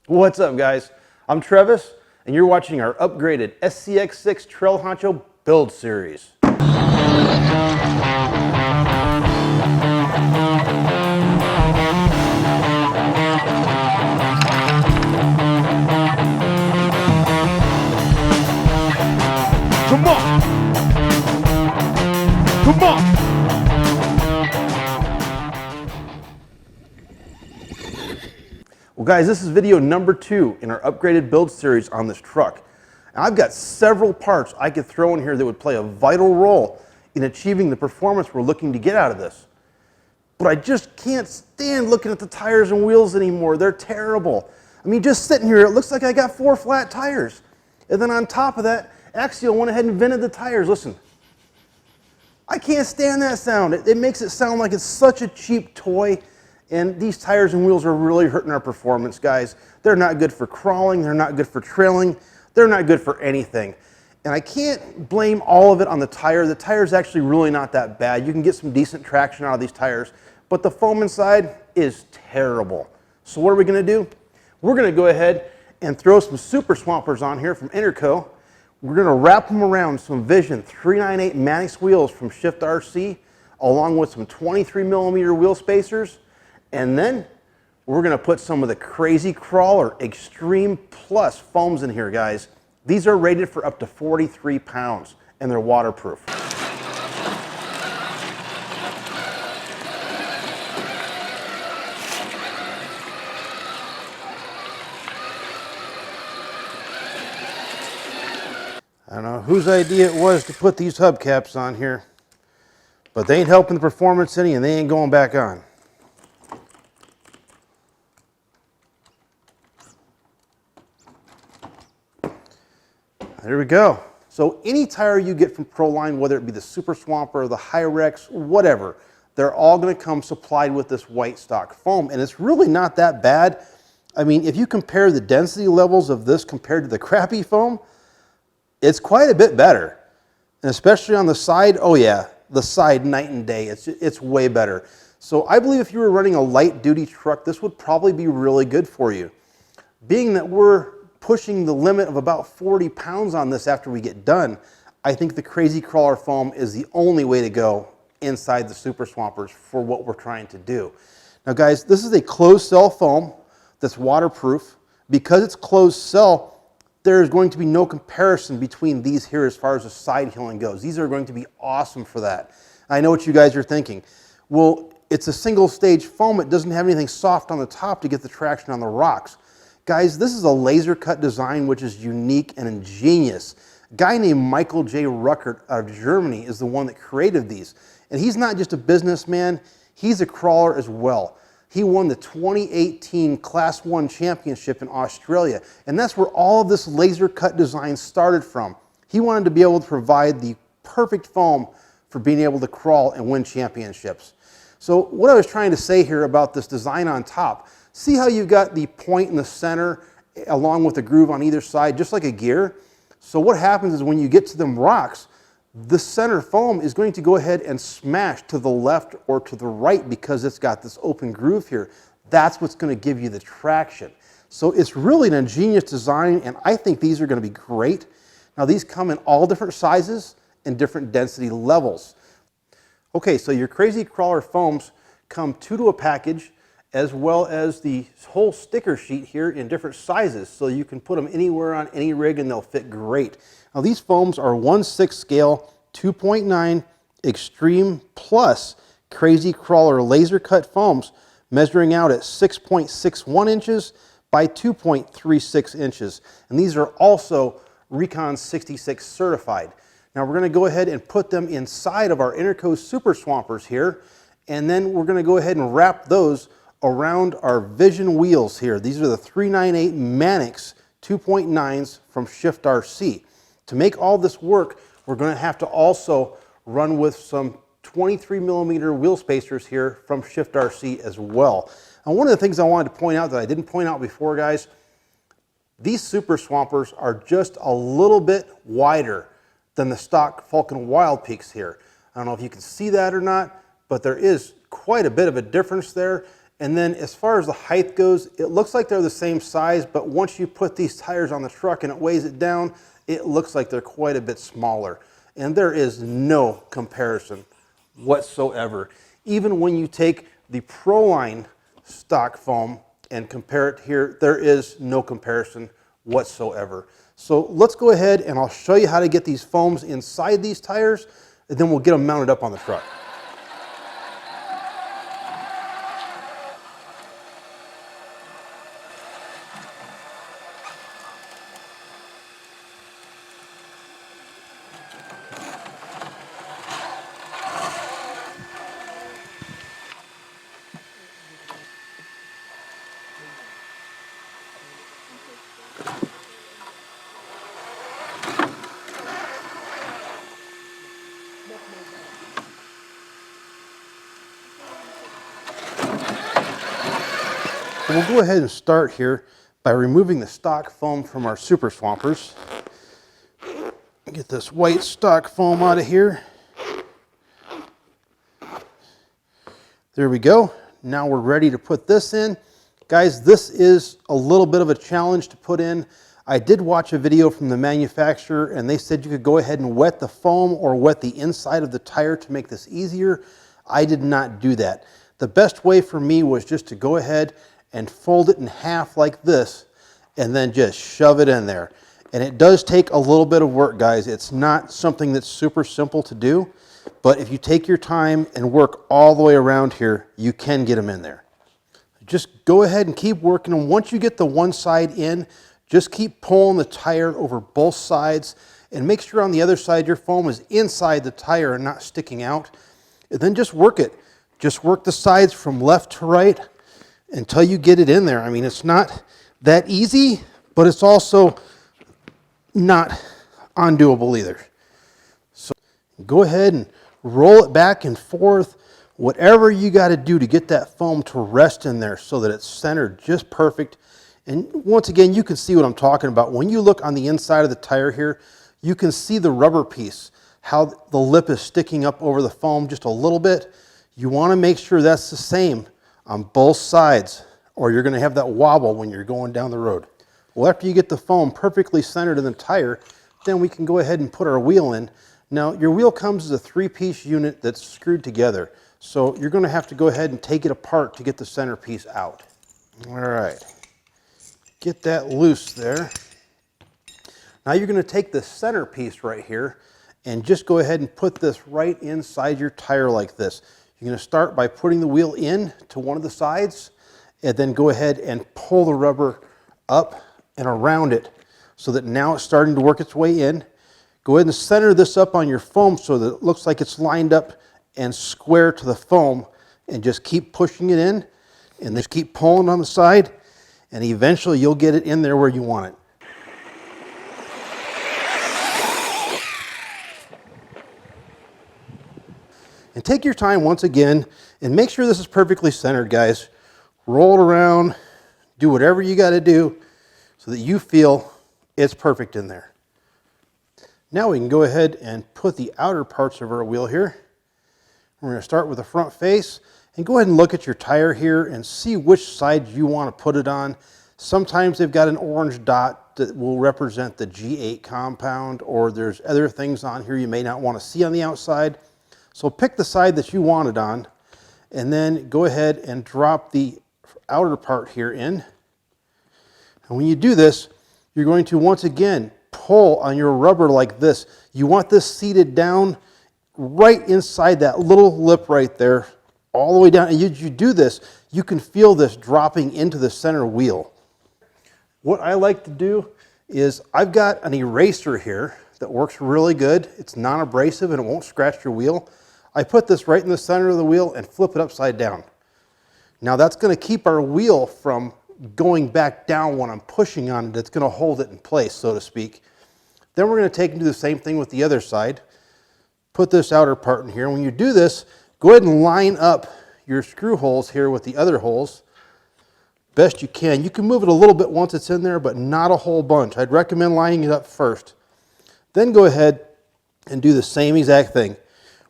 What's up, guys? I'm Travis, and you're watching our upgraded SCX6 Trail Honcho build series. Come on! Come on! Well, guys, this is video number 2 in our upgraded build series on this truck. And I've got several parts I could throw in here that would play a vital role in achieving the performance we're looking to get out of this. But I just can't stand looking at the tires and wheels anymore. They're terrible. I mean, just sitting here, it looks like I got 4 flat tires. And then on top of that, Axial went ahead and vented the tires. Listen, I can't stand that sound. It makes it sound like it's such a cheap toy. And these tires and wheels are really hurting our performance, guys. They're not good for crawling. They're not good for trailing. They're not good for anything. And I can't blame all of it on the tire. The tire's actually really not that bad. You can get some decent traction out of these tires. But the foam inside is terrible. So what are we going to do? We're going to go ahead and throw some Super Swampers on here from Interco. We're going to wrap them around some Vision 398 Manix wheels from Shift RC, along with some 23mm wheel spacers. And then we're going to put some of the Crazy Crawler Xtreme Plus foams in here, guys. These are rated for up to 43 pounds, and they're waterproof. I don't know whose idea it was to put these hubcaps on here, but they ain't helping the performance any, and they ain't going back on. There we go. So any tire you get from Proline, whether it be the Super Swamper, the Hyrex, whatever, they're all going to come supplied with this white stock foam, and it's really not that bad. I mean, if you compare the density levels of this compared to the crappy foam, it's quite a bit better. And especially on the side, oh yeah, the side night and day, it's way better. So I believe if you were running a light duty truck, this would probably be really good for you. Being that we're pushing the limit of about 40 pounds on this after we get done, I think the Crazy Crawler foam is the only way to go inside the Super Swampers for what we're trying to do. Now guys, this is a closed cell foam that's waterproof. Because it's closed cell, there is going to be no comparison between these here as far as the side healing goes. These are going to be awesome for that. I know what you guys are thinking. Well, it's a single stage foam. It doesn't have anything soft on the top to get the traction on the rocks. Guys, this is a laser cut design which is unique and ingenious. A guy named Michael J. Ruckert out of Germany is the one that created these. And he's not just a businessman, he's a crawler as well. He won the 2018 Class 1 Championship in Australia, and that's where all of this laser cut design started from. He wanted to be able to provide the perfect foam for being able to crawl and win championships. So what I was trying to say here about this design on top, see how you've got the point in the center along with the groove on either side, just like a gear? So what happens is when you get to them rocks, the center foam is going to go ahead and smash to the left or to the right because it's got this open groove here. That's what's going to give you the traction. So it's really an ingenious design, and I think these are going to be great. Now these come in all different sizes and different density levels. Okay, so your Crazy Crawler foams come 2 to a package, as well as the whole sticker sheet here in different sizes, so you can put them anywhere on any rig and they'll fit great. Now these foams are 1/6 scale, 2.9 Xtreme Plus Crazy Crawler laser cut foams, measuring out at 6.61 inches by 2.36 inches. And these are also Recon 66 certified. Now we're going to go ahead and put them inside of our Interco Super Swampers here, and then we're going to go ahead and wrap those around our Vision wheels here. These are the 398 Manix 2.9s from Shift RC. To make all this work, we're going to have to also run with some 23mm wheel spacers here from Shift RC as well. And one of the things I wanted to point out that I didn't point out before, guys, these Super Swampers are just a little bit wider than the stock Falcon Wild Peaks here. I don't know if you can see that or not, but there is quite a bit of a difference there. And then as far as the height goes, it looks like they're the same size, but once you put these tires on the truck and it weighs it down, it looks like they're quite a bit smaller. And there is no comparison whatsoever. Even when you take the Proline stock foam and compare it here, there is no comparison whatsoever. So let's go ahead and I'll show you how to get these foams inside these tires, and then we'll get them mounted up on the truck. We'll go ahead and start here by removing the stock foam from our Super Swampers. Get this white stock foam out of here. There we go. Now we're ready to put this in. Guys, this is a little bit of a challenge to put in. I did watch a video from the manufacturer and they said you could go ahead and wet the foam or wet the inside of the tire to make this easier. I did not do that. The best way for me was just to go ahead and fold it in half like this and then just shove it in there. And it does take a little bit of work, guys. It's not something that's super simple to do, but if you take your time and work all the way around here, you can get them in there. Just go ahead and keep working, and once you get the one side in, just keep pulling the tire over both sides and make sure on the other side your foam is inside the tire and not sticking out. And then just work it. Just work the sides from left to right until you get it in there. I mean, it's not that easy, but it's also not undoable either. So go ahead and roll it back and forth, whatever you got to do to get that foam to rest in there so that it's centered just perfect. And once again, you can see what I'm talking about. When you look on the inside of the tire here, you can see the rubber piece, how the lip is sticking up over the foam just a little bit. You want to make sure that's the same on both sides, or you're going to have that wobble when you're going down the road. Well, after you get the foam perfectly centered in the tire, then we can go ahead and put our wheel in. Now, your wheel comes as a 3-piece unit that's screwed together, so you're going to have to go ahead and take it apart to get the center piece out. All right, get that loose there. Now you're going to take the center piece right here and just go ahead and put this right inside your tire like this. You're going to start by putting the wheel in to one of the sides and then go ahead and pull the rubber up and around it so that now it's starting to work its way in. Go ahead and center this up on your foam so that it looks like it's lined up and square to the foam, and just keep pushing it in and just keep pulling on the side, and eventually you'll get it in there where you want it. And take your time once again and make sure this is perfectly centered, guys. Roll it around, do whatever you got to do so that you feel it's perfect in there. Now we can go ahead and put the outer parts of our wheel here. We're going to start with the front face and go ahead and look at your tire here and see which side you want to put it on. Sometimes they've got an orange dot that will represent the G8 compound, or there's other things on here you may not want to see on the outside. So pick the side that you want it on and then go ahead and drop the outer part here in. And when you do this, you're going to once again pull on your rubber like this. You want this seated down right inside that little lip right there, all the way down. And as you do this, you can feel this dropping into the center wheel. What I like to do is I've got an eraser here that works really good. It's non-abrasive and it won't scratch your wheel. I put this right in the center of the wheel and flip it upside down. Now that's going to keep our wheel from going back down when I'm pushing on it. It's going to hold it in place, so to speak. Then we're going to take and do the same thing with the other side. Put this outer part in here. When you do this, go ahead and line up your screw holes here with the other holes best you can. You can move it a little bit once it's in there, but not a whole bunch. I'd recommend lining it up first. Then go ahead and do the same exact thing.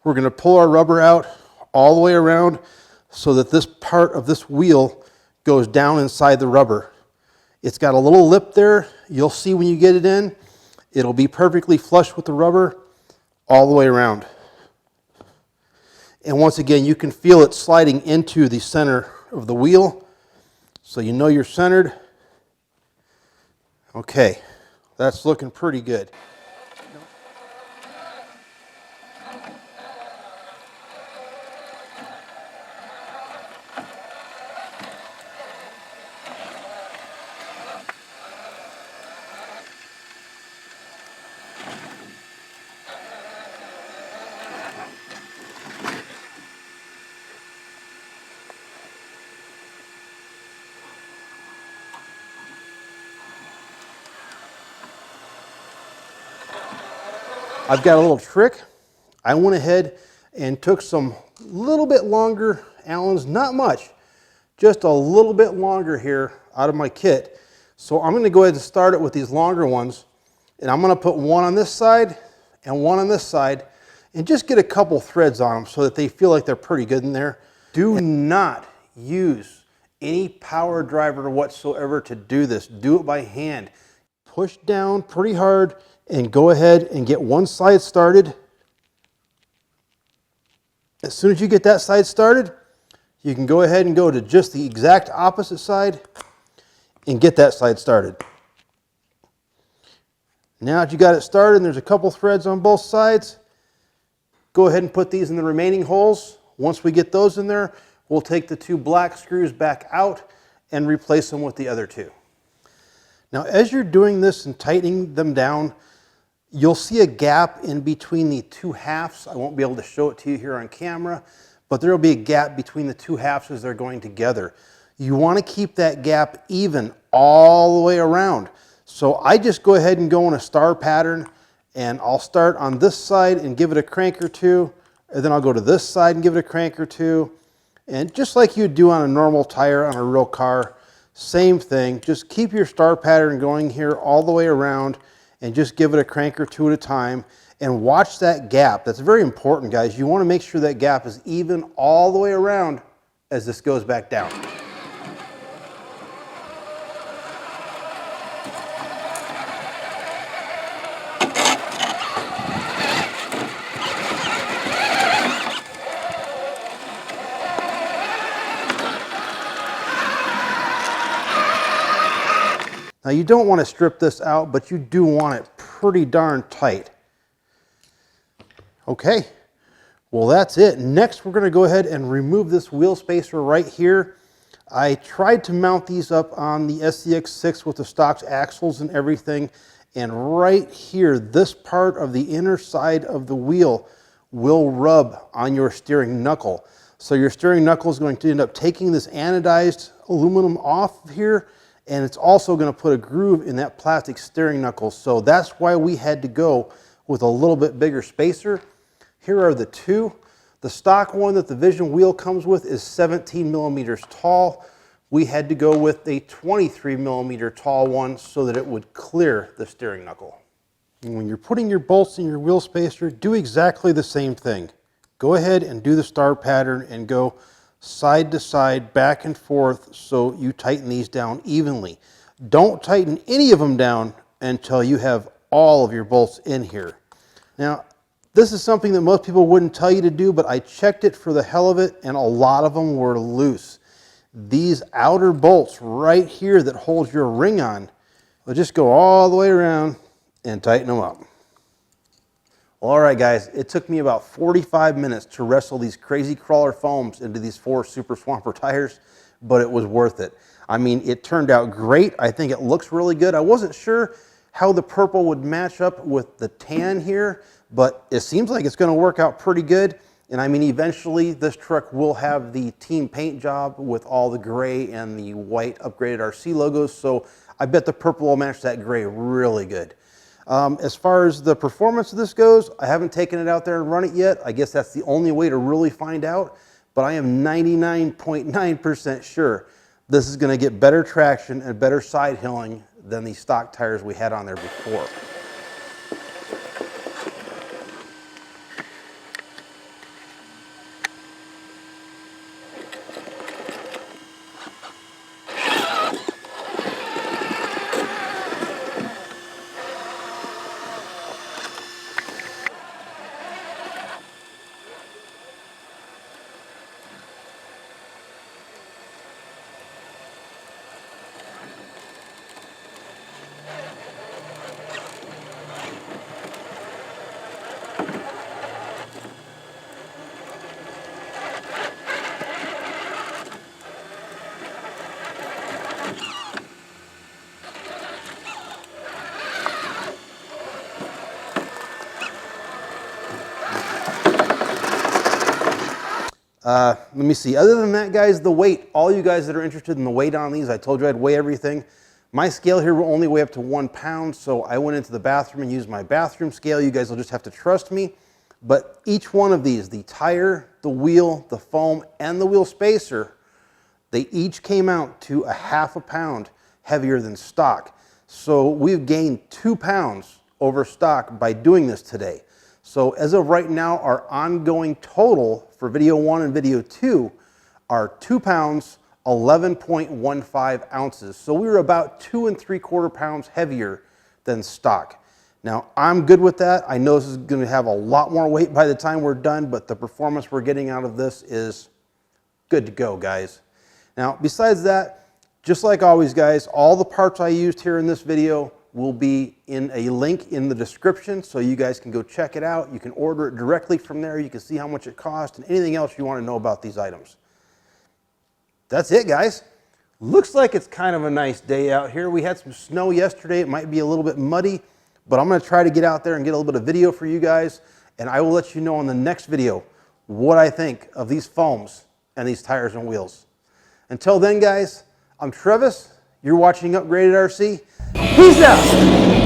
We're going to pull our rubber out all the way around, so that this part of this wheel goes down inside the rubber. It's got a little lip there. You'll see when you get it in, it'll be perfectly flush with the rubber all the way around. And once again, you can feel it sliding into the center of the wheel, so you know you're centered. Okay, that's looking pretty good. I've got a little trick. I went ahead and took some little bit longer Allens, not much, just a little bit longer here out of my kit. So I'm going to go ahead and start it with these longer ones, and I'm going to put one on this side and one on this side and just get a couple threads on them so that they feel like they're pretty good in there. Do not use any power driver whatsoever to do this. Do it by hand. Push down pretty hard and go ahead and get one side started. As soon as you get that side started, you can go ahead and go to just the exact opposite side and get that side started. Now that you got it started and there's a couple threads on both sides, go ahead and put these in the remaining holes. Once we get those in there, we'll take the two black screws back out and replace them with the other two. Now, as you're doing this and tightening them down, you'll see a gap in between the two halves. I won't be able to show it to you here on camera, but there will be a gap between the two halves as they're going together. You want to keep that gap even all the way around. So I just go ahead and go in a star pattern, and I'll start on this side and give it a crank or two, and then I'll go to this side and give it a crank or two. And just like you do on a normal tire on a real car, same thing. Just keep your star pattern going here all the way around, and just give it a crank or two at a time, and watch that gap. That's very important, guys. You want to make sure that gap is even all the way around as this goes back down. Now, you don't want to strip this out, but you do want it pretty darn tight. Okay, well, that's it. Next, we're going to go ahead and remove this wheel spacer right here. I tried to mount these up on the SCX6 with the stock axles and everything, and right here, this part of the inner side of the wheel will rub on your steering knuckle. So your steering knuckle is going to end up taking this anodized aluminum off here, and it's also going to put a groove in that plastic steering knuckle. So that's why we had to go with a little bit bigger spacer. Here are the two. The stock one that the Vision wheel comes with is 17 millimeters tall. We had to go with a 23 millimeter tall one so that it would clear the steering knuckle. And when you're putting your bolts in your wheel spacer, do exactly the same thing. Go ahead and do the star pattern and go side to side, back and forth, so you tighten these down evenly. Don't tighten any of them down until you have all of your bolts in here. Now, this is something that most people wouldn't tell you to do, but I checked it for the hell of it, and a lot of them were loose. These outer bolts right here that hold your ring on will just go all the way around and tighten them up. All right, guys, it took me about 45 minutes to wrestle these Crazy Crawler foams into these 4 Super Swamper tires, but it was worth it. I mean, it turned out great. I think it looks really good. I wasn't sure how the purple would match up with the tan here, but it seems like it's going to work out pretty good. And I mean, eventually this truck will have the team paint job with all the gray and the white upgraded RC logos, so I bet the purple will match that gray really good. As far as the performance of this goes, I haven't taken it out there and run it yet. I guess that's the only way to really find out, but I am 99.9% sure this is going to get better traction and better side hilling than the stock tires we had on there before. Let me see. Other than that, guys, the weight. All you guys that are interested in the weight on these, I told you I'd weigh everything. My scale here will only weigh up to 1 pound, so I went into the bathroom and used my bathroom scale. You guys will just have to trust me. But each one of these, the tire, the wheel, the foam, and the wheel spacer, they each came out to a ½ pound heavier than stock. So we've gained 2 pounds over stock by doing this today. So as of right now, our ongoing total for video 1 and video 2 are 2 pounds, 11.15 ounces. So we were about 2 3/4 pounds heavier than stock. Now, I'm good with that. I know this is going to have a lot more weight by the time we're done, but the performance we're getting out of this is good to go, guys. Now, besides that, just like always, guys, all the parts I used here in this video will be in a link in the description, so you guys can go check it out. You can order it directly from there. You can see how much it costs and anything else you want to know about these items. That's it, guys. Looks like it's kind of a nice day out here. We had some snow yesterday. It might be a little bit muddy, but I'm going to try to get out there and get a little bit of video for you guys, and I will let you know in the next video what I think of these foams and these tires and wheels. Until then, guys, I'm Travis. You're watching Upgraded RC. Peace out.